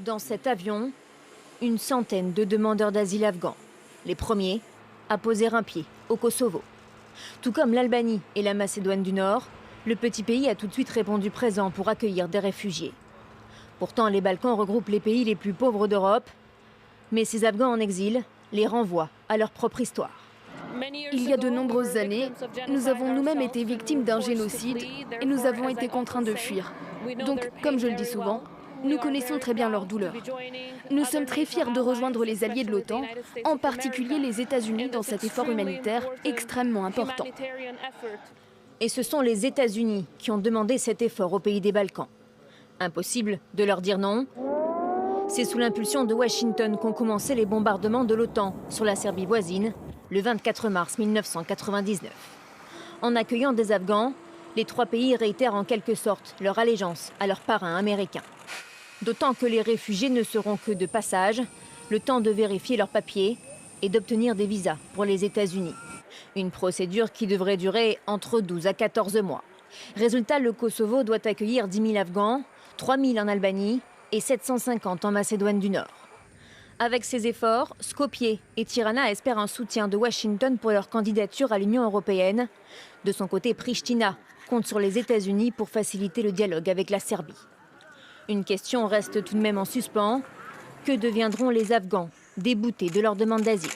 Dans cet avion, une centaine de demandeurs d'asile afghans. Les premiers à poser un pied au Kosovo. Tout comme l'Albanie et la Macédoine du Nord, le petit pays a tout de suite répondu présent pour accueillir des réfugiés. Pourtant, les Balkans regroupent les pays les plus pauvres d'Europe. Mais ces Afghans en exil les renvoient à leur propre histoire. Il y a de nombreuses années, nous avons nous-mêmes été victimes d'un génocide et nous avons été contraints de fuir. Donc, comme je le dis souvent, nous connaissons très bien leur douleur. Nous sommes très fiers de rejoindre les alliés de l'OTAN, en particulier les États-Unis dans cet effort humanitaire extrêmement important. Et ce sont les États-Unis qui ont demandé cet effort aux pays des Balkans. Impossible de leur dire non. C'est sous l'impulsion de Washington qu'ont commencé les bombardements de l'OTAN sur la Serbie voisine le 24 mars 1999. En accueillant des Afghans, les trois pays réitèrent en quelque sorte leur allégeance à leurs parrains américains. D'autant que les réfugiés ne seront que de passage, le temps de vérifier leurs papiers et d'obtenir des visas pour les États-Unis. Une procédure qui devrait durer entre 12 à 14 mois. Résultat, le Kosovo doit accueillir 10 000 Afghans, 3 000 en Albanie et 750 en Macédoine du Nord. Avec ces efforts, Skopje et Tirana espèrent un soutien de Washington pour leur candidature à l'Union européenne. De son côté, Pristina compte sur les États-Unis pour faciliter le dialogue avec la Serbie. Une question reste tout de même en suspens. Que deviendront les Afghans déboutés de leur demande d'asile ?